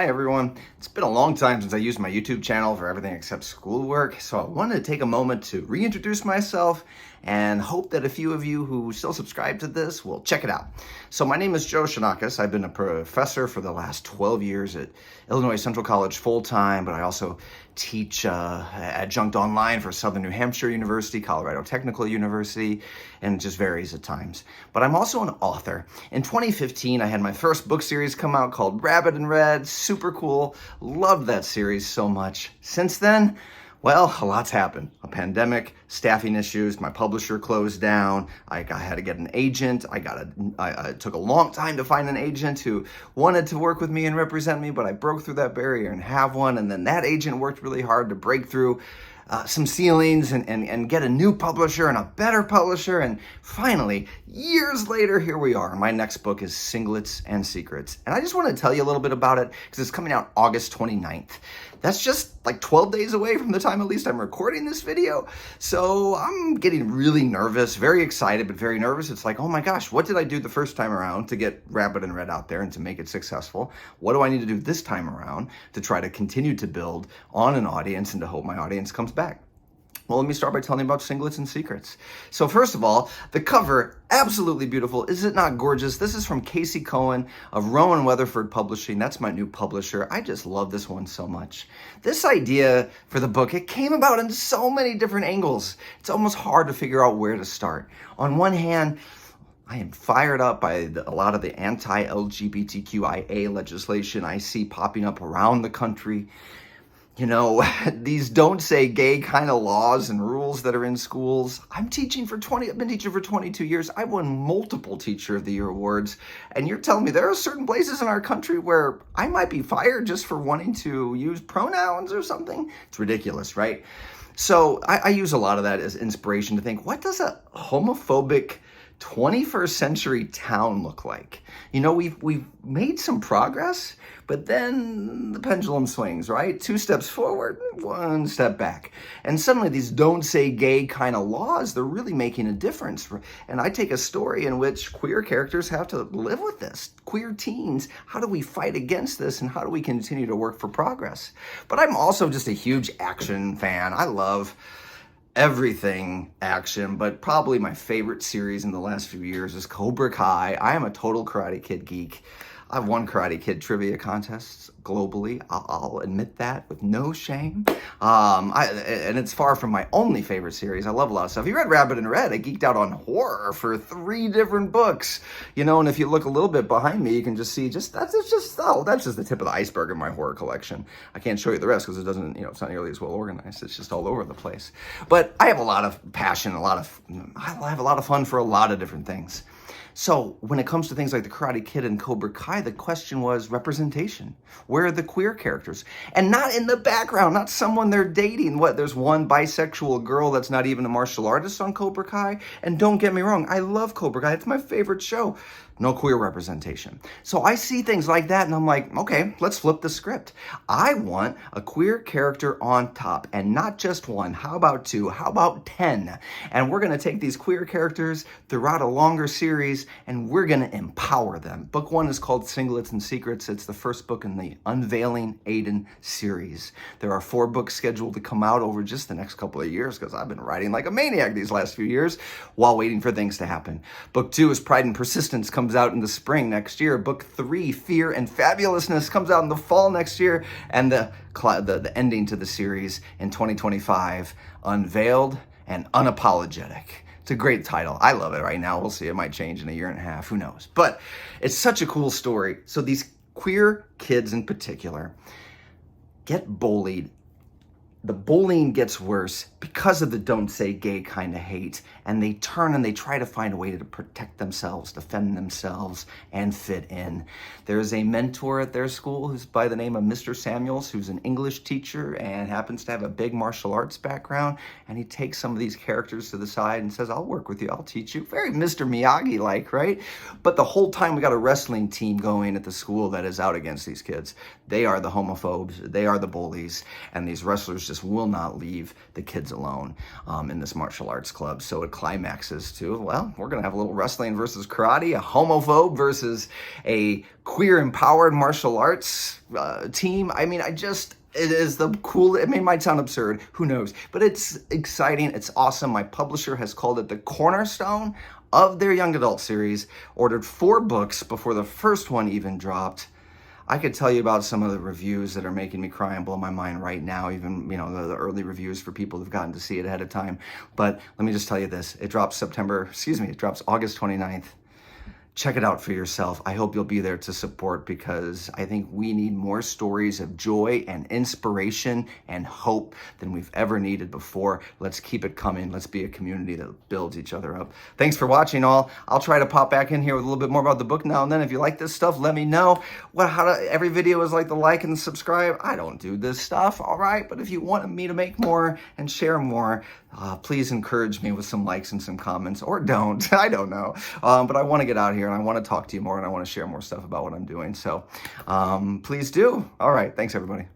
Hi everyone. It's been a long time since I used my YouTube channel for everything except schoolwork, so I wanted to take a moment to reintroduce myself and hope that a few of you who still subscribe to this will check it out. So my name is Joe Shanakis. I've been a professor for the last 12 years at Illinois Central College full-time, but I also teach adjunct online for Southern New Hampshire University, Colorado Technical University, and it just varies at times. But I'm also an author. In 2015, I had my first book series come out called Rabbit in Red. Super cool. Loved that series so much. Since then, well, a lot's happened. A pandemic, staffing issues, my publisher closed down, I had to get an agent, it took a long time to find an agent who wanted to work with me and represent me, but I broke through that barrier and have one, and then that agent worked really hard to break through some ceilings and get a new publisher and a better publisher, and finally, years later, here we are. My next book is Singlets and Secrets, and I just want to tell you a little bit about it because it's coming out August 29th. That's just like 12 days away from the time at least I'm recording this video, so I'm getting really nervous, very excited, but very nervous. It's like, oh my gosh, what did I do the first time around to get Rabbit in Red out there and to make it successful? What do I need to do this time around to try to continue to build on an audience and to hope my audience comes back? Well, let me start by telling you about Singlets and Secrets. So first of all, the cover, absolutely beautiful. Is it not gorgeous? This is from Casey Cohen of Rowan Weatherford Publishing. That's my new publisher. I just love this one so much. This idea for the book, it came about in so many different angles. It's almost hard to figure out where to start. On one hand, I am fired up by a lot of the anti-LGBTQIA legislation I see popping up around the country. You know, these don't say gay kind of laws and rules that are in schools. I've been teaching for 22 years. I won multiple Teacher of the Year awards. And you're telling me there are certain places in our country where I might be fired just for wanting to use pronouns or something? It's ridiculous, right? So I use a lot of that as inspiration to think, what does a homophobic 21st century town look like? You know, we've made some progress, but then the pendulum swings, right? 2 steps forward, 1 step back. And suddenly these don't say gay kind of laws, they're really making a difference. And I take a story in which queer characters have to live with this. Queer teens, how do we fight against this and how do we continue to work for progress? But I'm also just a huge action fan. I love everything action, but probably my favorite series in the last few years is Cobra Kai. I am a total Karate Kid geek. I've won Karate Kid trivia contests globally. I'll admit that with no shame. And it's far from my only favorite series. I love a lot of stuff. You read Rabbit in Red. I geeked out on horror for 3 different books. You know, and if you look a little bit behind me, you can just see that's just the tip of the iceberg in my horror collection. I can't show you the rest because it doesn't, it's not nearly as well organized. It's just all over the place. But I have a lot of passion, I have a lot of fun for a lot of different things. So when it comes to things like the Karate Kid and Cobra Kai, the question was representation. Where are the queer characters? And not in the background, not someone they're dating. There's one bisexual girl that's not even a martial artist on Cobra Kai. And don't get me wrong, I love Cobra Kai. It's my favorite show. No queer representation. So I see things like that and I'm like, okay, let's flip the script. I want a queer character on top, and not just one. How about 2? How about 10? And we're gonna take these queer characters throughout a longer series and we're gonna empower them. Book 1 is called Singlets and Secrets. It's the first book in the Unveiling Aiden series. There are 4 books scheduled to come out over just the next couple of years because I've been writing like a maniac these last few years while waiting for things to happen. Book 2 is Pride and Persistence, comes out in the spring next year. Book 3, Fear and Fabulousness, comes out in the fall next year. And the ending to the series in 2025, Unveiled and Unapologetic. It's a great title. I love it right now. We'll see. It might change in a year and a half. Who knows? But it's such a cool story. So these queer kids in particular get bullied. The bullying gets worse because of the don't say gay kind of hate, and they turn and they try to find a way to protect themselves, defend themselves, and fit in. There's a mentor at their school who's by the name of Mr. Samuels, who's an English teacher and happens to have a big martial arts background, and he takes some of these characters to the side and says, I'll work with you, I'll teach you. Very Mr. Miyagi-like, right? But the whole time we got a wrestling team going at the school that is out against these kids. They are the homophobes, they are the bullies, and these wrestlers just will not leave the kids kids alone in this martial arts club. So it climaxes to, well, we're going to have a little wrestling versus karate, a homophobe versus a queer empowered martial arts team. I mean, it is the cool. I mean, it might sound absurd. Who knows? But it's exciting. It's awesome. My publisher has called it the cornerstone of their young adult series. Ordered 4 books before the first one even dropped. I could tell you about some of the reviews that are making me cry and blow my mind right now, even, the early reviews for people who've gotten to see it ahead of time. But let me just tell you this. It drops August 29th. Check it out for yourself. I hope you'll be there to support, because I think we need more stories of joy and inspiration and hope than we've ever needed before. Let's keep it coming. Let's be a community that builds each other up. Thanks for watching, all. I'll try to pop back in here with a little bit more about the book now and then. If you like this stuff, let me know. Every video is like the like and subscribe. I don't do this stuff, all right? But if you want me to make more and share more, please encourage me with some likes and some comments, or don't. I don't know. But I want to get out here and I want to talk to you more and I want to share more stuff about what I'm doing. So please do. All right. Thanks, everybody.